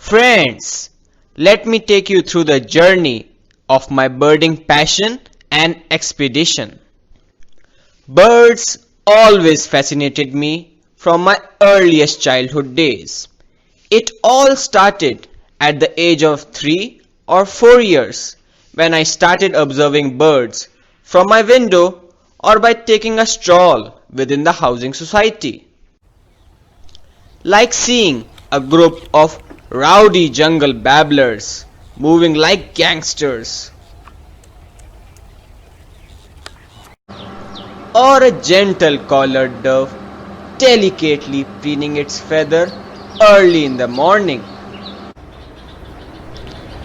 Friends, let me take you through the journey of my birding passion and expedition. Birds always fascinated me from my earliest childhood days. It all started at the age of 3 or 4 years when I started observing birds from my window or by taking a stroll within the housing society. Like seeing a group of rowdy jungle babblers moving like gangsters, or a gentle collared dove delicately preening its feather early in the morning.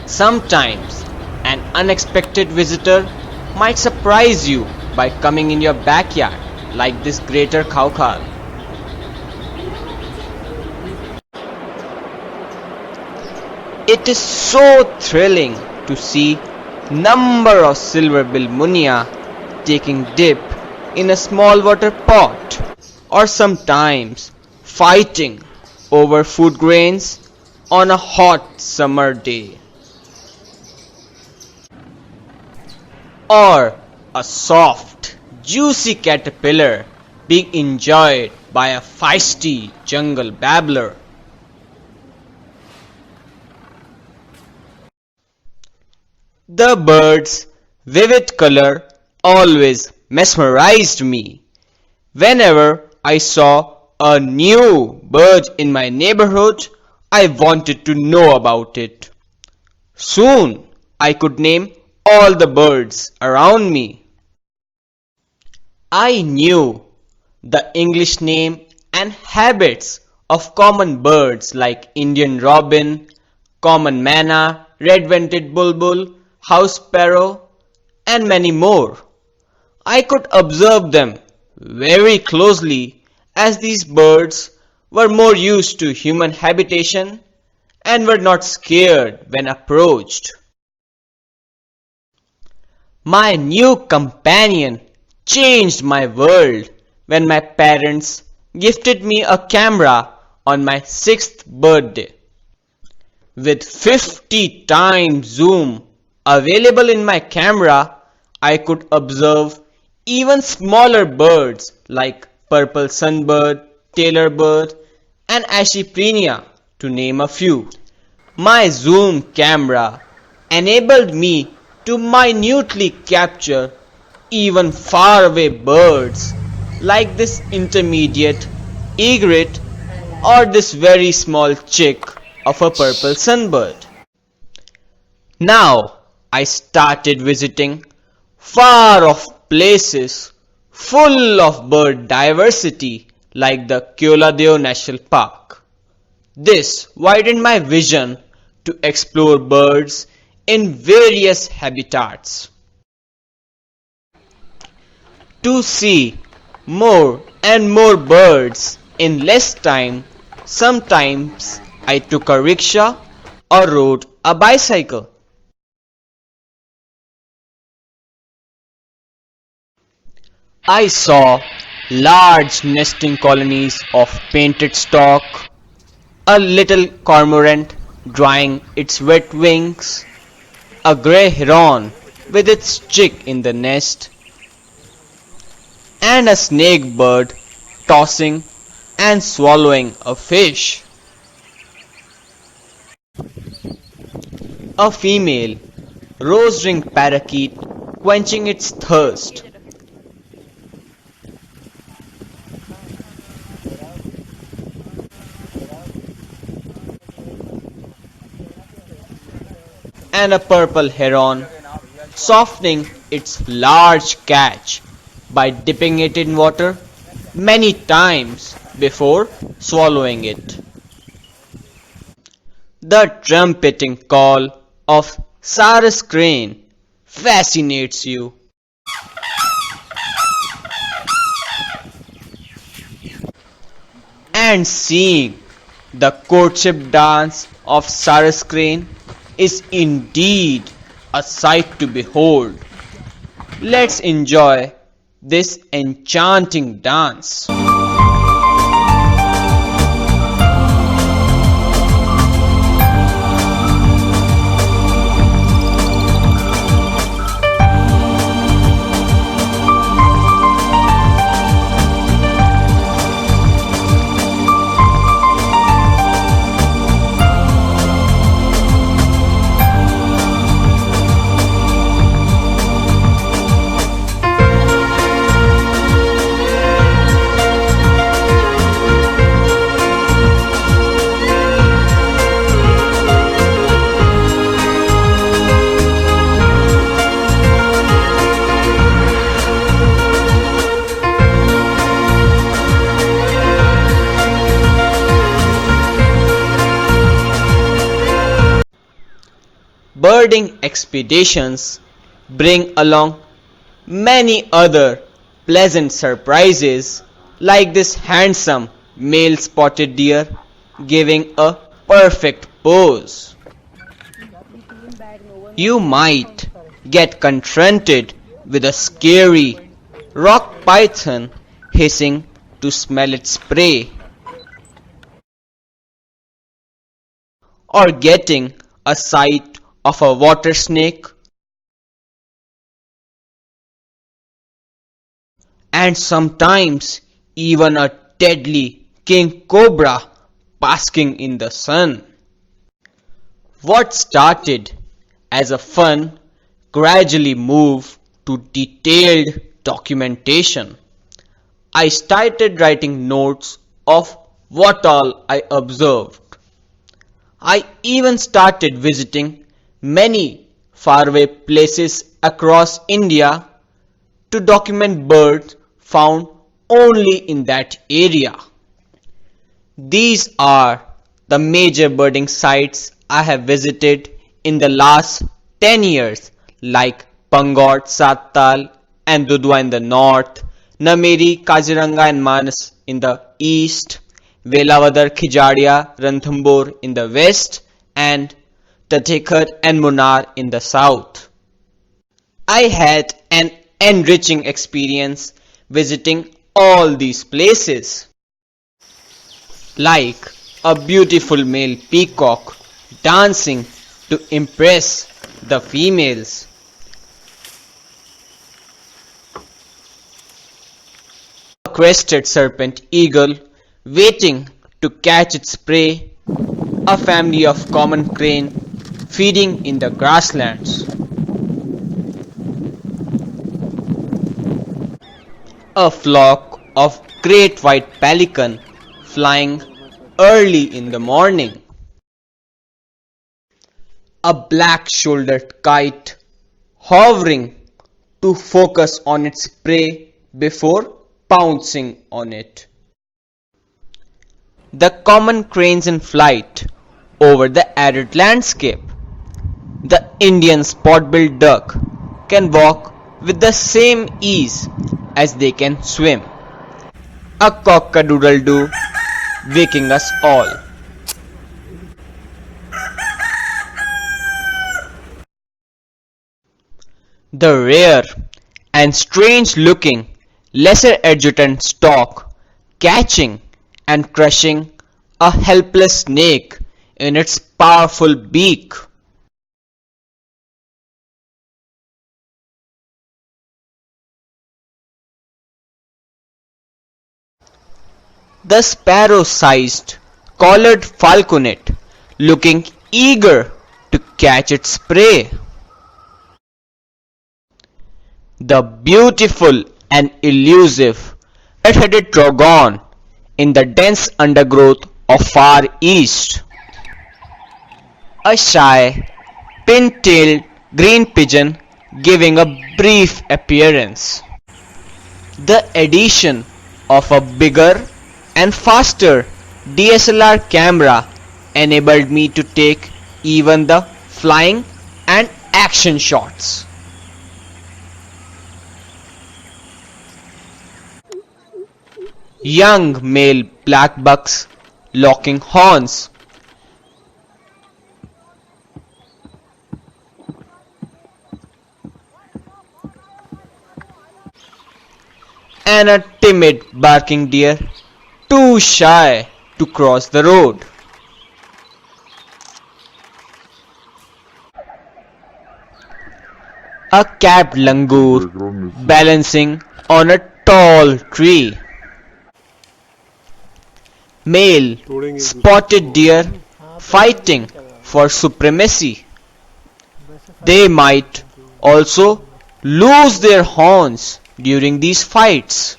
Sometimes an unexpected visitor might surprise you by coming in your backyard like this greater khawkhal. It is so thrilling to see number of silver-billed munia taking dip in a small water pot, or sometimes fighting over food grains on a hot summer day, or a soft, juicy caterpillar being enjoyed by a feisty jungle babbler. The bird's vivid color always mesmerized me. Whenever I saw a new bird in my neighborhood, I wanted to know about it. Soon I could name all the birds around me. I knew the English name and habits of common birds like Indian robin, common manna, red-vented bulbul, house sparrow, and many more. I could observe them very closely as these birds were more used to human habitation and were not scared when approached. My new companion changed my world when my parents gifted me a camera on my 6th birthday. With 50 times zoom available in my camera, I could observe even smaller birds like purple sunbird, tailor bird, and Ashiprenia, to name a few. My zoom camera enabled me to minutely capture even faraway birds like this intermediate egret or this very small chick of a purple sunbird. Now I started visiting far off places full of bird diversity like the Keoladeo National Park. This widened my vision to explore birds in various habitats. To see more and more birds in less time, sometimes I took a rickshaw or rode a bicycle. I saw large nesting colonies of painted stork, a little cormorant drying its wet wings, a grey heron with its chick in the nest, and a snake bird tossing and swallowing a fish. A female rose-ringed parakeet quenching its thirst, and a purple heron softening its large catch by dipping it in water many times before swallowing it. The trumpeting call of Sarus crane fascinates you. And seeing the courtship dance of Sarus crane is indeed a sight to behold. Let's enjoy this enchanting dance. birding expeditions bring along many other pleasant surprises, like this handsome male spotted deer giving a perfect pose. You might get confronted with a scary rock python hissing to smell its prey, or getting a sight of a water snake, and sometimes even a deadly king cobra basking in the sun. What started as a fun gradually moved to detailed documentation. I started writing notes of what all I observed. I even started visiting many faraway places across India to document birds found only in that area. These are the major birding sites I have visited in the last 10 years, like Pangot, Sattal and Dudhwa in the north, Nameri, Kaziranga and Manas in the east, Velavadar, Khijadia, Ranthambore in the west, and Tathekar and Munnar in the south. I had an enriching experience visiting all these places, like a beautiful male peacock dancing to impress the females, a crested serpent eagle waiting to catch its prey, a family of common crane feeding in the grasslands, a flock of great white pelican flying early in the morning, a black-shouldered kite hovering to focus on its prey before pouncing on it, the common cranes in flight over the arid landscape. The Indian spot-billed duck can walk with the same ease as they can swim, a cock-a-doodle-doo waking us all. The rare and strange-looking lesser adjutant stork catching and crushing a helpless snake in its powerful beak, the sparrow-sized collared falconet looking eager to catch its prey, the beautiful and elusive red-headed trogon in the dense undergrowth of Far East, a shy, pin-tailed green pigeon giving a brief appearance. The addition of a bigger and faster DSLR camera enabled me to take even the flying and action shots. Young male black bucks locking horns, and a timid barking deer too shy to cross the road. A capped langur balancing on a tall tree. Male spotted deer fighting for supremacy. They might also lose their horns during these fights.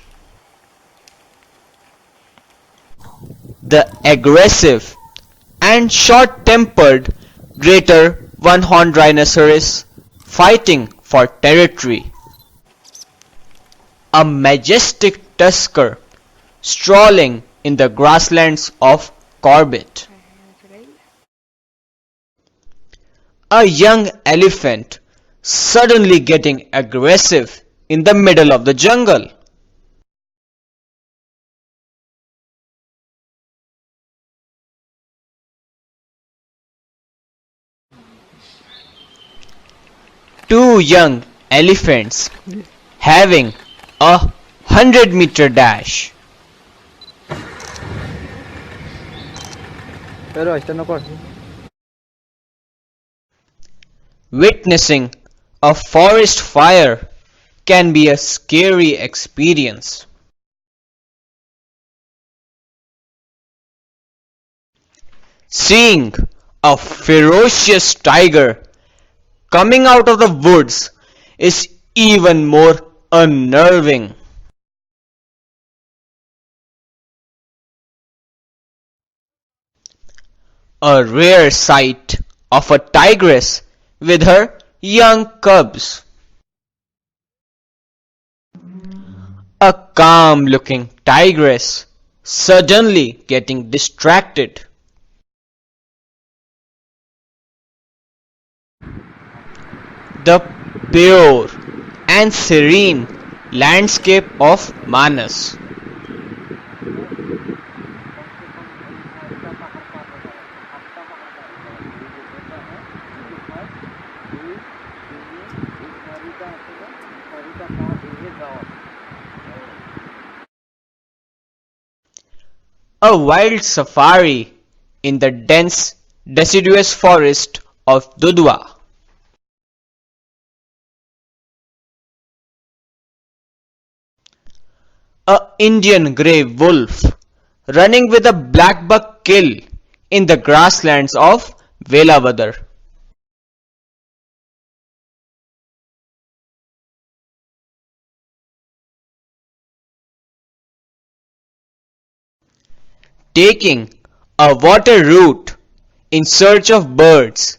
The aggressive and short-tempered greater one-horned rhinoceros fighting for territory. A majestic tusker strolling in the grasslands of Corbett. A young elephant suddenly getting aggressive in the middle of the jungle. Two young elephants having a 100-meter dash. Witnessing a forest fire can be a scary experience. Seeing a ferocious tiger coming out of the woods is even more unnerving. A rare sight of a tigress with her young cubs. A calm looking tigress suddenly getting distracted. The pure and serene landscape of Manas. A wild safari in the dense deciduous forest of Dudhwa. A Indian grey wolf running with a black buck kill in the grasslands of Velavadar. Taking a water route in search of birds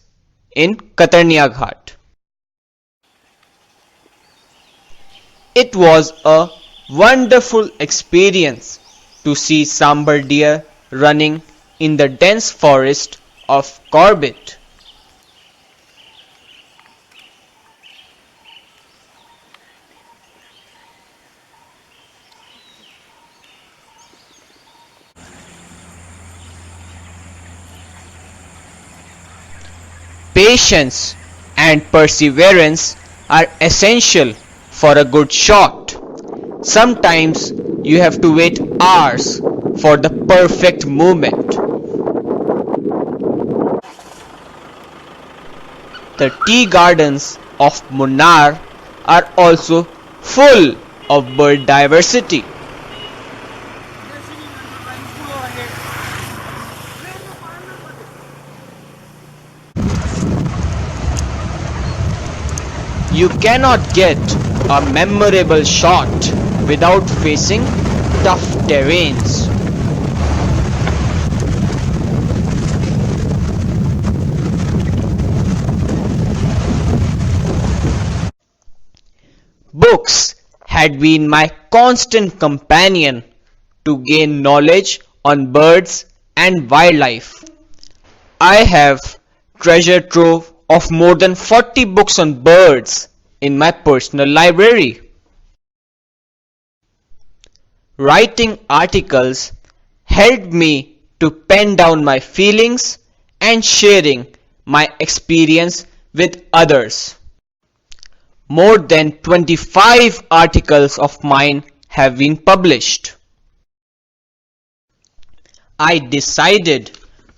in Katarnia Ghat. It was a wonderful experience to see sambar deer running in the dense forest of Corbett. Patience and perseverance are essential for a good shot. Sometimes you have to wait hours for the perfect movement. The tea gardens of Munnar are also full of bird diversity. You cannot get a memorable shot without facing tough terrains. Books had been my constant companion to gain knowledge on birds and wildlife. I have treasure trove of more than 40 books on birds in my personal library. Writing articles helped me to pen down my feelings and sharing my experience with others. More than 25 articles of mine have been published. I decided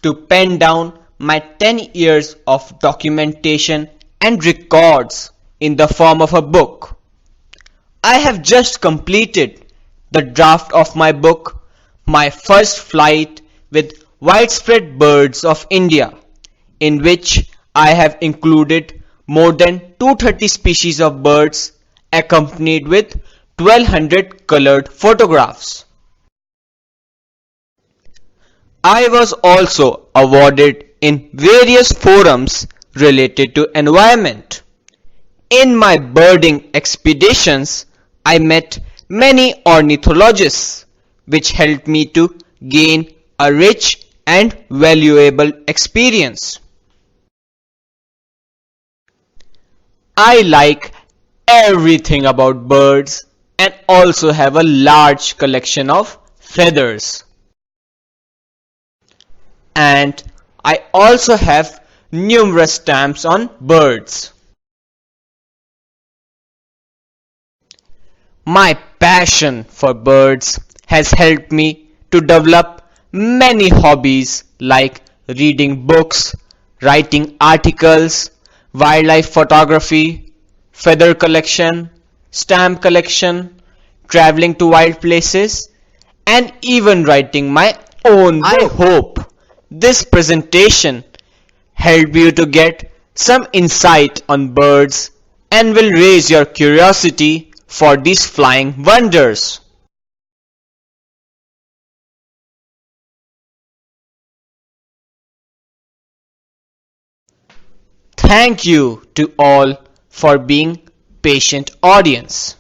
to pen down my 10 years of documentation and records in the form of a book. I have just completed the draft of my book, My First Flight with Widespread Birds of India, in which I have included more than 230 species of birds accompanied with 1200 colored photographs. I was also awarded in various forums related to environment. In my birding expeditions, I met many ornithologists, which helped me to gain a rich and valuable experience. I like everything about birds and also have a large collection of feathers. And I also have numerous stamps on birds. My passion for birds has helped me to develop many hobbies like reading books, writing articles, wildlife photography, feather collection, stamp collection, traveling to wild places, and even writing my own book. I hope this presentation helped you to get some insight on birds and will raise your curiosity for these flying wonders. Thank you to all for being patient audience.